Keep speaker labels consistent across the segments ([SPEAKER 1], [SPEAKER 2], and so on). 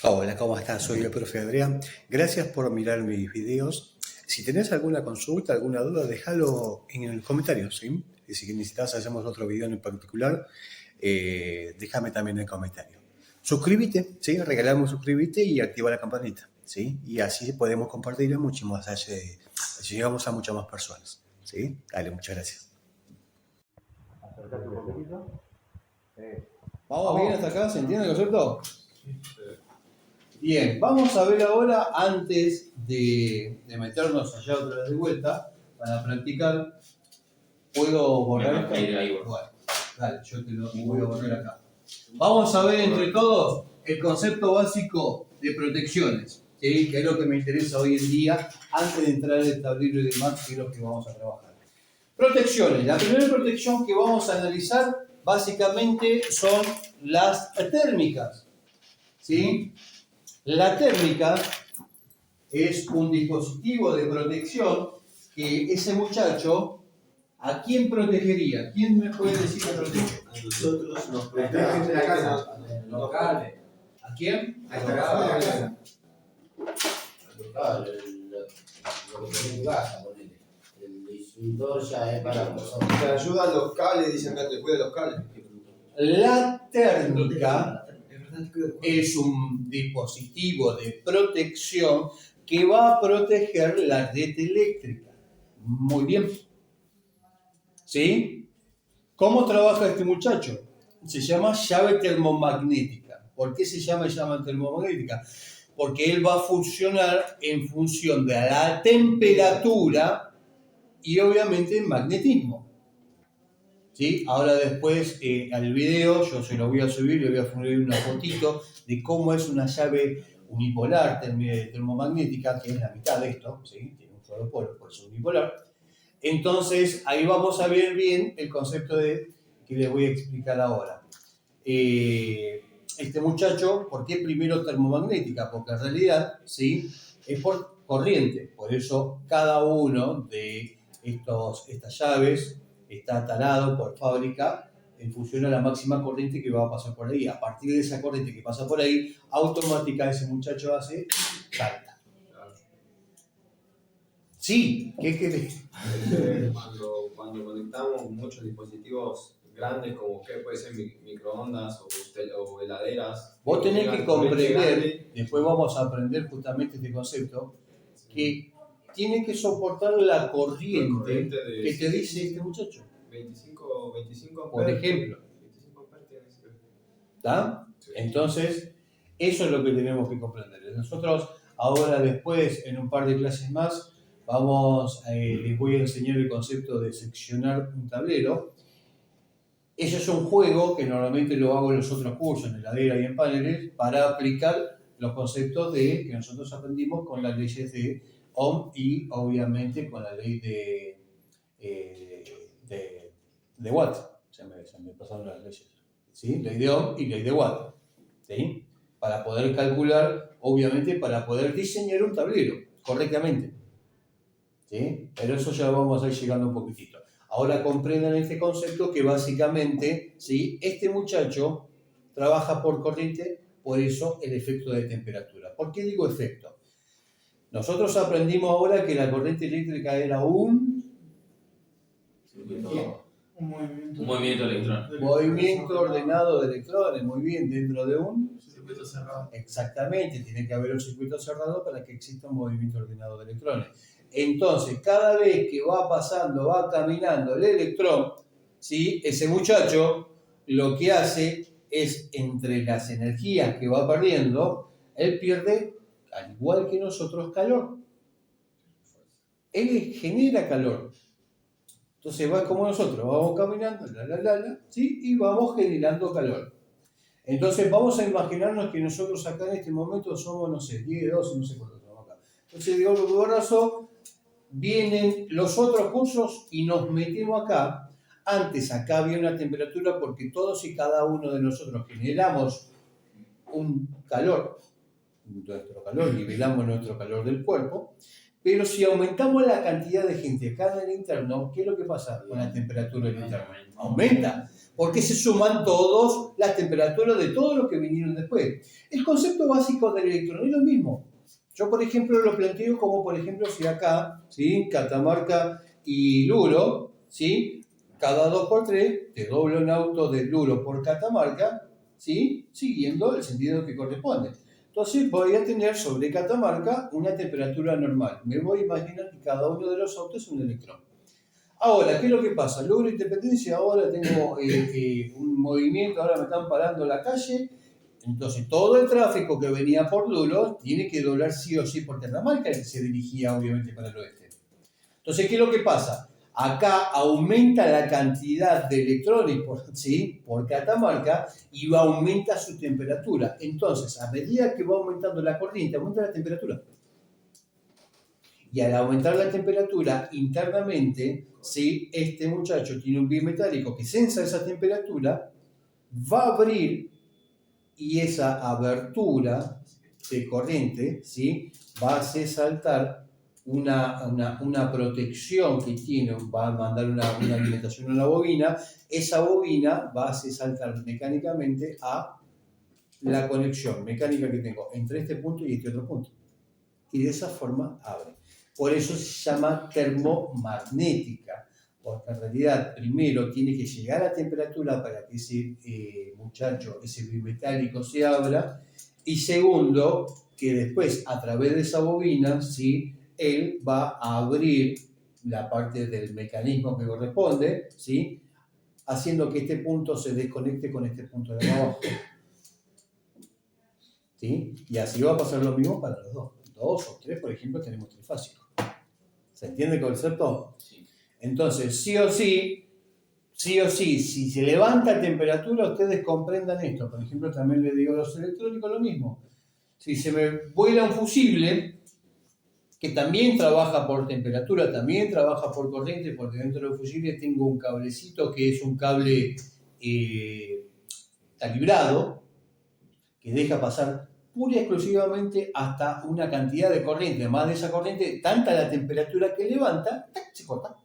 [SPEAKER 1] Hola, ¿cómo estás? Soy el profe Adrián. Gracias por mirar mis videos. Si tenés alguna consulta, alguna duda, déjalo en el comentario, ¿sí? Y si necesitas, hacemos otro video en particular, déjame también en el comentario. Suscríbete, ¿sí? Regalamos suscríbete y activa la campanita, ¿sí? Y así podemos compartirlo mucho más allá así llegamos a muchas más personas, ¿sí? Dale, muchas gracias. Acercate un poquitito. ¿Vamos bien hasta acá? ¿Se entiende el concepto? Bien, vamos a ver ahora, antes de meternos allá otra vez de vuelta, para practicar, ¿puedo borrar esto? Bueno, dale, yo te lo voy a borrar acá. Vamos a ver entre todos el concepto básico de protecciones, ¿sí? Que es lo que me interesa hoy en día, antes de entrar al tablero y demás, que es lo que vamos a trabajar. Protecciones. La primera protección que vamos a analizar, básicamente, son las térmicas, ¿sí? La térmica es un dispositivo de protección que ese muchacho, ¿a quién protegería? ¿Quién me puede decir que protege?
[SPEAKER 2] A nosotros nos
[SPEAKER 3] protegen de la casa.
[SPEAKER 1] Locales. ¿A quién?
[SPEAKER 3] A esta casa de la casa.
[SPEAKER 2] Lo que tenés en tu casa, ponele. El disyuntor ya es para nosotros.
[SPEAKER 3] Te ayuda a los cables, dicen que te cuida los cables.
[SPEAKER 1] La térmica es un dispositivo de protección que va a proteger la red eléctrica. Muy bien. ¿Sí? ¿Cómo trabaja este muchacho? Se llama llave termomagnética. ¿Por qué se llama llave termomagnética? Porque él va a funcionar en función de la temperatura y obviamente el magnetismo. ¿Sí? Ahora después al video yo se lo voy a subir, le voy a poner una fotito de cómo es una llave unipolar termomagnética, que es la mitad de esto, ¿sí? Tiene un solo polo, por eso unipolar. Entonces ahí vamos a ver bien el concepto que les voy a explicar ahora. Este muchacho, ¿por qué primero termomagnética? Porque en realidad, ¿sí? Es por corriente, por eso cada uno de estas llaves está talado por fábrica en función a la máxima corriente que va a pasar por ahí. A partir de esa corriente que pasa por ahí, automáticamente ese muchacho hace salta. Sí, ¿qué querés?
[SPEAKER 4] Cuando conectamos muchos dispositivos grandes como que puede ser microondas o heladeras.
[SPEAKER 1] Vos tenés que comprender, después vamos a aprender justamente este concepto, que tiene que soportar la corriente que te dice este muchacho.
[SPEAKER 4] 25
[SPEAKER 1] por ejemplo.
[SPEAKER 4] 25 amperes tiene que ser.
[SPEAKER 1] ¿Está?
[SPEAKER 4] Sí.
[SPEAKER 1] Entonces, eso es lo que tenemos que comprender. Nosotros ahora después, en un par de clases más, les voy a enseñar el concepto de seccionar un tablero. Eso es un juego que normalmente lo hago en los otros cursos, en heladera y en paneles, para aplicar los conceptos que nosotros aprendimos con las leyes de Ohm y obviamente con la ley de Watt. Se me pasaron las leyes. ¿Sí? Ley de Ohm y ley de Watt. ¿Sí? Para poder calcular, obviamente, para poder diseñar un tablero correctamente. ¿Sí? Pero eso ya vamos a ir llegando un poquitito. Ahora comprendan este concepto que básicamente, ¿sí? Este muchacho trabaja por corriente, por eso el efecto de temperatura. ¿Por qué digo efecto? Nosotros aprendimos ahora que la corriente eléctrica era un
[SPEAKER 5] movimiento electrónico.
[SPEAKER 1] Movimiento ordenado de electrones, muy bien, dentro de un
[SPEAKER 3] circuito cerrado.
[SPEAKER 1] Exactamente, tiene que haber un circuito cerrado para que exista un movimiento ordenado de electrones. Entonces, cada vez que va pasando, va caminando el electrón, ¿sí? Ese muchacho lo que hace es, entre las energías que va perdiendo, él pierde, al igual que nosotros, calor. Él genera calor. Entonces va como nosotros, vamos caminando, ¿sí? Y vamos generando calor. Entonces vamos a imaginarnos que nosotros acá en este momento somos, no sé, 10, 12, no sé cuántos somos acá. Entonces, digo, por razón, vienen los otros cursos y nos metemos acá. Antes acá había una temperatura porque todos y cada uno de nosotros generamos un calor, nuestro calor, nivelamos nuestro calor del cuerpo, pero si aumentamos la cantidad de gente acá en el interno, ¿qué es lo que pasa con la temperatura del interno? Aumenta. porque se suman todas las temperaturas de todos los que vinieron después. El concepto básico del electrón es lo mismo. Yo, por ejemplo, lo planteo como, por ejemplo, si acá, ¿sí? Catamarca y Luro, ¿sí? Cada 2×3 te doblo un auto de Luro por Catamarca, ¿sí? Siguiendo el sentido que corresponde. Entonces voy a tener sobre Catamarca una temperatura normal. Me voy a imaginar que cada uno de los autos es un electrón. Ahora, ¿qué es lo que pasa? Logro Independencia, ahora tengo un movimiento, ahora me están parando la calle, entonces todo el tráfico que venía por Lulo tiene que doblar sí o sí por Catamarca, que se dirigía obviamente para el oeste. Entonces, ¿qué es lo que pasa? Acá aumenta la cantidad de electrones por Catamarca y aumenta su temperatura. Entonces, a medida que va aumentando la corriente, aumenta la temperatura. Y al aumentar la temperatura internamente, si este muchacho tiene un bimetálico que sensa esa temperatura, va a abrir y esa abertura de corriente, ¿sí? Va a hacer saltar una protección que tiene, va a mandar una alimentación a una bobina, esa bobina va a hacer saltar mecánicamente a la conexión mecánica que tengo entre este punto y este otro punto. Y de esa forma abre. Por eso se llama termomagnética, porque en realidad primero tiene que llegar a temperatura para que ese muchacho, ese bimetálico se abra, y segundo, que después a través de esa bobina, ¿sí? Él va a abrir la parte del mecanismo que corresponde, ¿sí? Haciendo que este punto se desconecte con este punto de abajo. ¿Sí? Y así va a pasar lo mismo para los dos. 2 o 3, por ejemplo, tenemos trifásico. ¿Se entiende el concepto?
[SPEAKER 5] Sí.
[SPEAKER 1] Entonces, sí o sí, si se levanta temperatura, ustedes comprendan esto. Por ejemplo, también le digo a los electrónicos lo mismo. Si se me vuela un fusible, que también trabaja por temperatura, también trabaja por corriente, porque dentro del fusible tengo un cablecito que es un cable calibrado, que deja pasar pura y exclusivamente hasta una cantidad de corriente. Además de esa corriente, tanta la temperatura que levanta, se corta.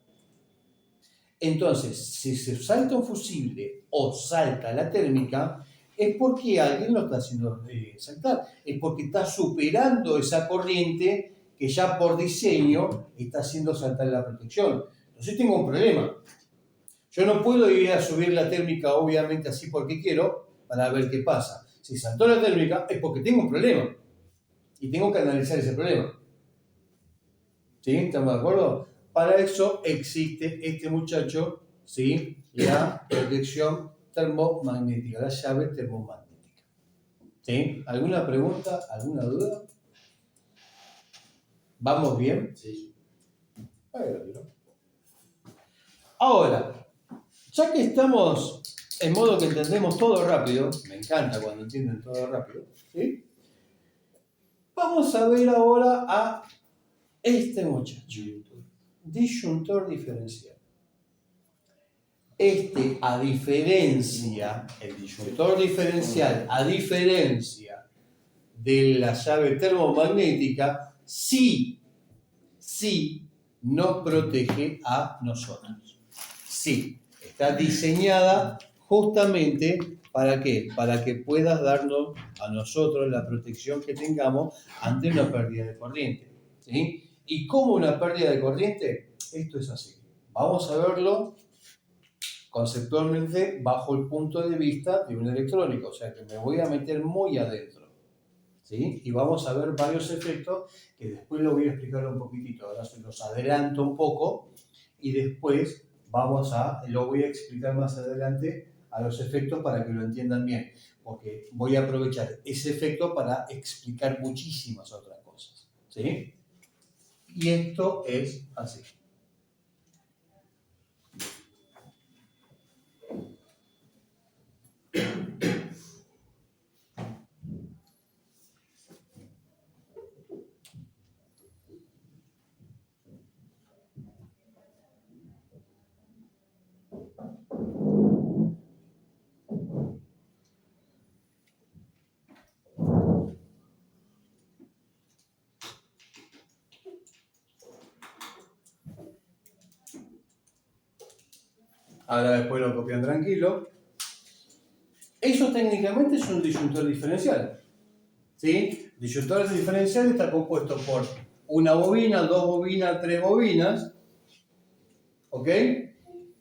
[SPEAKER 1] Entonces, si se salta un fusible o salta la térmica, es porque alguien lo está haciendo saltar. Es porque está superando esa corriente que ya por diseño está haciendo saltar la protección. Entonces tengo un problema. Yo no puedo ir a subir la térmica, obviamente, así porque quiero, para ver qué pasa. Si saltó la térmica es porque tengo un problema y tengo que analizar ese problema. ¿Sí? ¿Estamos de acuerdo? Para eso existe este muchacho, ¿sí? La protección termomagnética, la llave termomagnética. ¿Sí? ¿Alguna pregunta? ¿Alguna duda? ¿Vamos bien?
[SPEAKER 2] Sí.
[SPEAKER 1] Ahora, ya que estamos en modo que entendemos todo rápido, me encanta cuando entienden todo rápido, ¿sí? Vamos a ver ahora a este muchacho, disyuntor diferencial. El disyuntor diferencial, a diferencia de la llave termomagnética, sí nos protege a nosotros. Sí, está diseñada justamente ¿para qué? Para que pueda darnos a nosotros la protección que tengamos ante una pérdida de corriente. ¿Sí? ¿Y cómo una pérdida de corriente? Esto es así. Vamos a verlo conceptualmente bajo el punto de vista de un electrónico, o sea que me voy a meter muy adentro. ¿Sí? Y vamos a ver varios efectos que después lo voy a explicar un poquitito. Ahora se los adelanto un poco y después lo voy a explicar más adelante a los efectos para que lo entiendan bien, porque voy a aprovechar ese efecto para explicar muchísimas otras cosas. ¿Sí? Y esto es así. Ahora después lo copian tranquilo. Esto técnicamente es un disyuntor diferencial. ¿Sí? Disyuntor diferencial está compuesto por una bobina, dos bobinas, tres bobinas, ¿ok?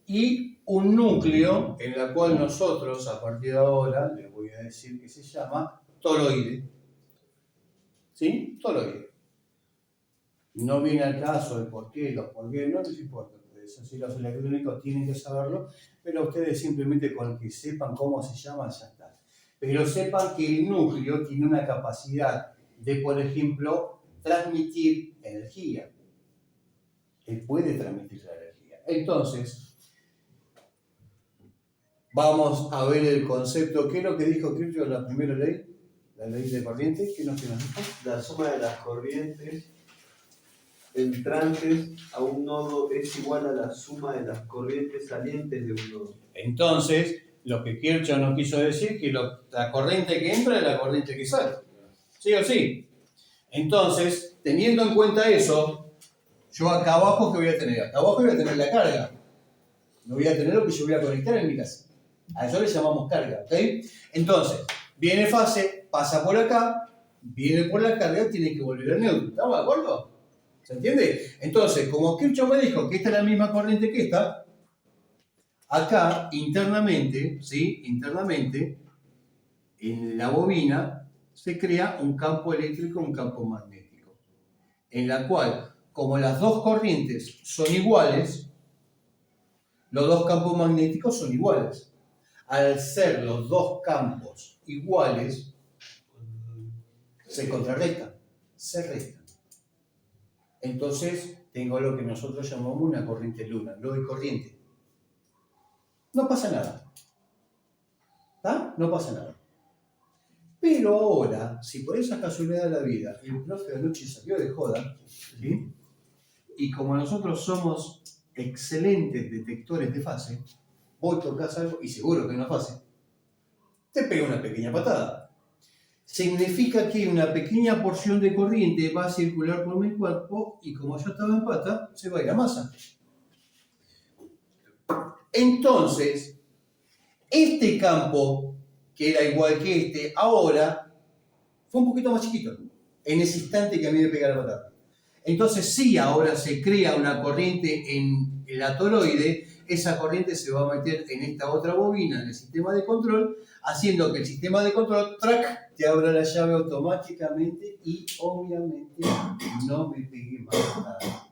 [SPEAKER 1] Y un núcleo en el cual nosotros, a partir de ahora, les voy a decir que se llama toroide. ¿Sí? Toroide. No viene al caso de por qué, los por qué, no les importa. Eso sí, los electrónicos tienen que saberlo, pero ustedes simplemente con que sepan cómo se llama, ya está. Pero sepan que el núcleo tiene una capacidad de, por ejemplo, transmitir energía. Él puede transmitir la energía. Entonces, vamos a ver el concepto. ¿Qué es lo que dijo Kirchhoff en la primera ley? La ley de corriente. ¿Qué nos dijo?
[SPEAKER 6] La suma de las corrientes entrantes a un nodo es igual a la suma de las corrientes salientes de un nodo.
[SPEAKER 1] Entonces, lo que Kirchhoff nos quiso decir que la corriente que entra es la corriente que sale. ¿Sí o sí? Entonces, teniendo en cuenta eso, yo acá abajo, ¿qué voy a tener? Acá abajo voy a tener la carga. No voy a tener lo que yo voy a conectar en mi casa. A eso le llamamos carga, ¿ok? Entonces, viene fase, pasa por acá, viene por la carga, tiene que volver al neutro. ¿Estamos de acuerdo? ¿Se entiende? Entonces, como Kirchhoff me dijo que esta es la misma corriente que esta, acá internamente, ¿sí? Internamente, en la bobina se crea un campo eléctrico, un campo magnético, en la cual, como las dos corrientes son iguales, los dos campos magnéticos son iguales. Al ser los dos campos iguales, se contrarrestan, se restan. Entonces, tengo lo que nosotros llamamos una corriente luna, lo de corriente. No pasa nada. ¿Está? No pasa nada. Pero ahora, si por esa casualidad de la vida el profe anoche salió de joda, ¿sí? Y como nosotros somos excelentes detectores de fase, vos tocas algo y seguro que no es fase, te pega una pequeña patada. Significa que una pequeña porción de corriente va a circular por mi cuerpo y como yo estaba en pata, se va a ir a masa. Entonces, este campo, que era igual que este, ahora fue un poquito más chiquito, en ese instante que a mí me pega la patada. Entonces sí, ahora se crea una corriente en la toroide, esa corriente se va a meter en esta otra bobina, en el sistema de control, haciendo que el sistema de control, ¡trac!, te abra la llave automáticamente y obviamente no me pegue más nada.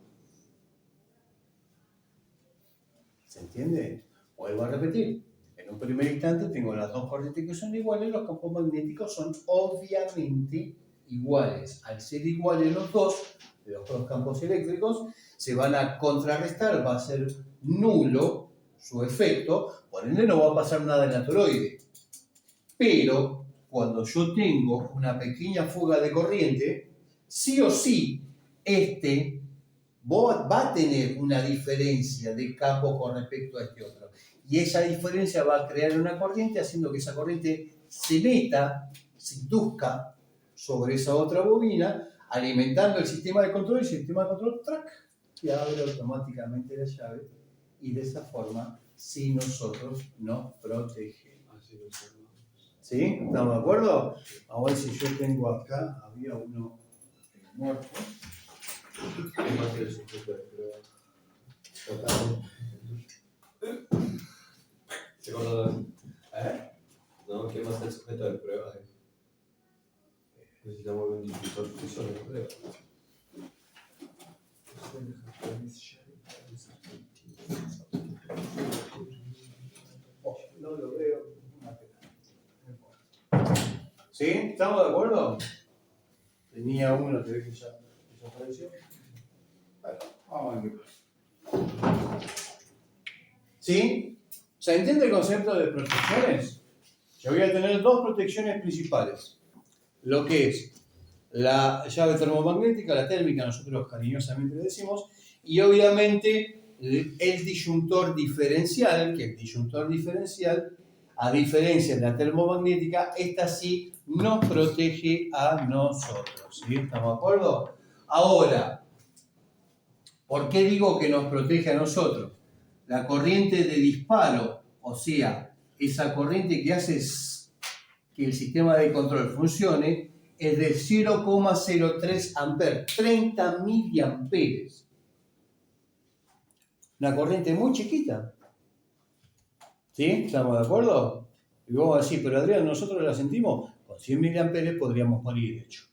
[SPEAKER 1] ¿Se entiende? Vuelvo a repetir. En un primer instante tengo las dos corrientes que son iguales, los campos magnéticos son obviamente iguales. Al ser iguales los dos campos eléctricos, se van a contrarrestar, va a ser nulo su efecto, por ende no va a pasar nada en la toroide. Pero cuando yo tengo una pequeña fuga de corriente, sí o sí, va a tener una diferencia de campo con respecto a este otro. Y esa diferencia va a crear una corriente, haciendo que esa corriente se meta, se induzca sobre esa otra bobina, alimentando el sistema de control, y el sistema de control, ¡trac!, que abre automáticamente la llave, y de esa forma, si nosotros nos protegemos. ¿Sí? ¿Estamos de acuerdo? A ver si yo tengo acá, había uno muerto.
[SPEAKER 6] ¿Qué más es el sujeto de prueba?
[SPEAKER 4] ¿Se acuerdan? No, ¿qué más es el sujeto de prueba? Necesitamos un difusor de prueba.
[SPEAKER 1] No lo veo. ¿Sí? ¿Estamos de acuerdo? Tenía uno que ya desapareció. Bueno, vamos a ver qué pasa. ¿Sí? ¿Se entiende el concepto de protecciones? Yo voy a tener dos protecciones principales. Lo que es la llave termomagnética, la térmica, nosotros cariñosamente le decimos, y obviamente el disyuntor diferencial, que el disyuntor diferencial, a diferencia de la termomagnética, esta sí nos protege a nosotros. ¿Sí? ¿Estamos de acuerdo? Ahora, ¿por qué digo que nos protege a nosotros? La corriente de disparo, o sea, esa corriente que hace que el sistema de control funcione es de 0,03 amperes, 30 miliamperes. Una corriente muy chiquita. ¿Sí? ¿Estamos de acuerdo? Y vos vas a decir, pero Adrián, nosotros la sentimos, con 100 miliamperes podríamos morir, de hecho.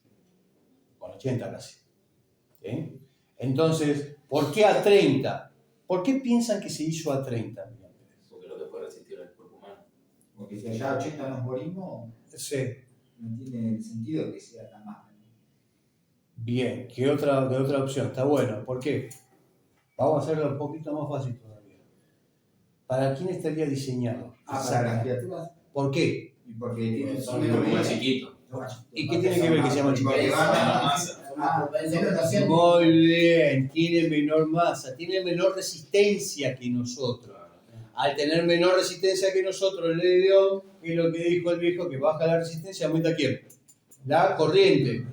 [SPEAKER 1] Con 80 casi. ¿Sí? Entonces, ¿por qué a 30? ¿Por qué piensan que se hizo a 30 miliamperes?
[SPEAKER 5] Porque lo que puede resistir el cuerpo humano.
[SPEAKER 7] Porque si allá a 80 nos morimos,
[SPEAKER 1] Sí.
[SPEAKER 7] no tiene sentido que sea tan más.
[SPEAKER 1] Bien, ¿qué otra opción? Está bueno. ¿Por qué? Vamos a hacerlo un poquito más fácil todavía. ¿Para quién estaría diseñado?
[SPEAKER 7] Para las criaturas.
[SPEAKER 1] ¿Por qué?
[SPEAKER 7] Y porque tienen
[SPEAKER 5] Son como más chiquitos.
[SPEAKER 1] ¿Y qué tiene que ver que se llama chiquito?
[SPEAKER 7] Porque van a-
[SPEAKER 5] masa.
[SPEAKER 1] Muy bien, tiene menor masa, tiene menor resistencia que nosotros. Al tener menor resistencia que nosotros, el león, es lo que dijo el viejo, que baja la resistencia, aumenta ¿quién? La corriente.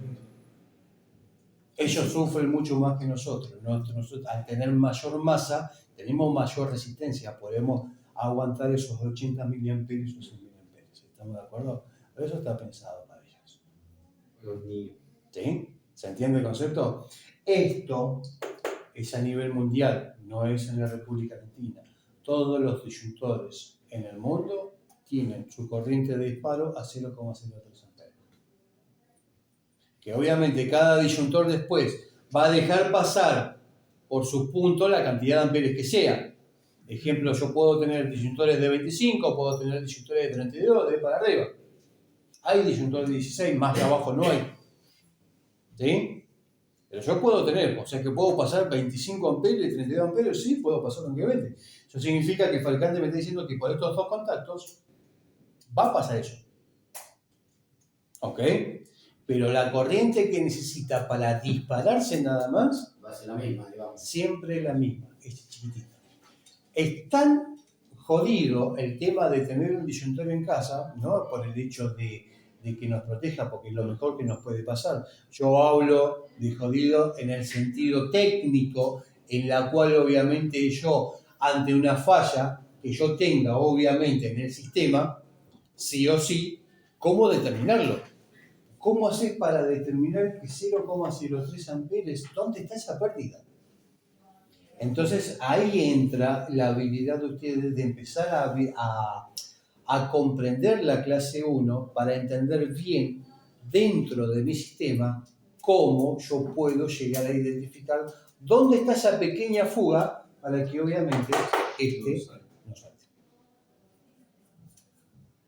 [SPEAKER 1] Ellos sufren mucho más que nosotros. Nosotros, al tener mayor masa, tenemos mayor resistencia. Podemos aguantar esos 80 miliamperes o 100 miliamperes. ¿Estamos de acuerdo? Pero eso está pensado para ellos.
[SPEAKER 4] Los niños.
[SPEAKER 1] ¿Sí? ¿Se entiende el concepto? Esto es a nivel mundial, no es en la República Argentina. Todos los disyuntores en el mundo tienen su corriente de disparo a 0,03 amperes. Que obviamente cada disyuntor después va a dejar pasar por sus puntos la cantidad de amperes que sea. Ejemplo, yo puedo tener disyuntores de 25, puedo tener disyuntores de 32, de para arriba. Hay disyuntores de 16, más que abajo no hay. ¿Sí? Pero yo puedo tener, o sea que puedo pasar 25 amperes y 32 amperes, sí, puedo pasar tranquilamente. Eso significa que Falcante me está diciendo que por estos dos contactos va a pasar eso. ¿Ok? Pero la corriente que necesita para dispararse nada más,
[SPEAKER 2] Va a ser la misma, digamos.
[SPEAKER 1] siempre es la misma, es chiquitita. Es tan jodido el tema de tener un disyuntor en casa, no por el hecho de que nos proteja, porque es lo mejor que nos puede pasar. Yo hablo de jodido en el sentido técnico, en la cual obviamente yo, ante una falla que yo tenga obviamente en el sistema, sí o sí, ¿cómo determinarlo? ¿Cómo haces para determinar que 0,03 amperes, dónde está esa pérdida? Entonces ahí entra la habilidad de ustedes de empezar a comprender la clase 1 para entender bien dentro de mi sistema cómo yo puedo llegar a identificar dónde está esa pequeña fuga para que obviamente no salte.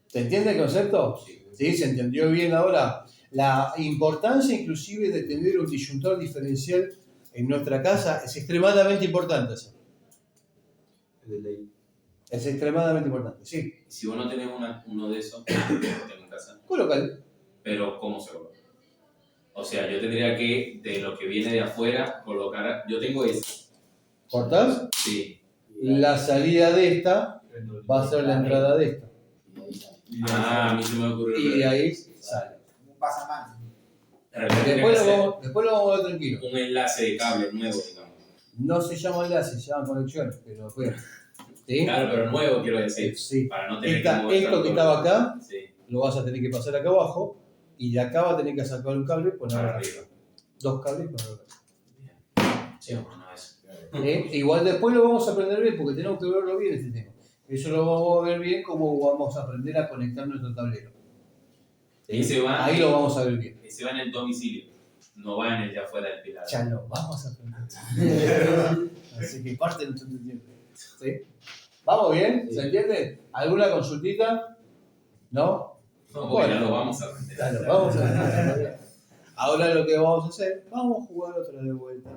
[SPEAKER 1] ¿Se entiende el concepto? ¿Sí? ¿Se entendió bien ahora? La importancia inclusive de tener un disyuntor diferencial en nuestra casa es extremadamente importante.
[SPEAKER 4] De ley.
[SPEAKER 1] Es extremadamente importante, sí.
[SPEAKER 5] Si vos no tenés uno de esos, yo tengo en casa,
[SPEAKER 1] Colócalo.
[SPEAKER 5] pero ¿cómo se coloca? O sea, yo tendría que, de lo que viene de afuera, colocar. Yo tengo ese.
[SPEAKER 1] ¿Cortás?
[SPEAKER 5] Sí.
[SPEAKER 1] La salida de esta va a ser la entrada de esta.
[SPEAKER 5] Ah, a mí se me ocurrió.
[SPEAKER 1] Y de ahí sale.
[SPEAKER 7] Un pasamano.
[SPEAKER 5] De repente
[SPEAKER 1] Después
[SPEAKER 5] tendría
[SPEAKER 1] lo vamos a ver tranquilo.
[SPEAKER 5] que ser un enlace de cable nuevo, digamos.
[SPEAKER 1] No se llama enlace, se llama conexiones, pero bueno. ¿Sí?
[SPEAKER 5] Claro, pero nuevo quiero decir.
[SPEAKER 1] Sí.
[SPEAKER 5] Para no tener
[SPEAKER 1] Esto
[SPEAKER 5] mover
[SPEAKER 1] que
[SPEAKER 5] tanto.
[SPEAKER 1] estaba acá,
[SPEAKER 5] Sí,
[SPEAKER 1] lo vas a tener que pasar acá abajo. Y de acá va a tener que sacar un cable y ponerlo
[SPEAKER 5] para
[SPEAKER 1] arriba.
[SPEAKER 5] arriba.
[SPEAKER 1] Dos cables y ponerlo arriba.
[SPEAKER 5] Sí, bueno, eso.
[SPEAKER 1] Igual después lo vamos a aprender bien porque tenemos que verlo bien este tema. Eso lo vamos a ver bien como vamos a aprender a conectar nuestro tablero.
[SPEAKER 5] Y se va,
[SPEAKER 1] Ahí lo vamos a ver bien.
[SPEAKER 5] se va en el domicilio, no va en el de afuera del pilar.
[SPEAKER 1] Ya lo vamos a aprender. Así que parte de nuestro tiempo. ¿Sí? ¿Vamos bien? ¿Se entiende? ¿Alguna consultita? ¿No?
[SPEAKER 5] No, porque ya lo vamos a aprender.
[SPEAKER 1] Ya lo vamos a aprender. Ahora lo que vamos a hacer, vamos a jugar otra de vuelta.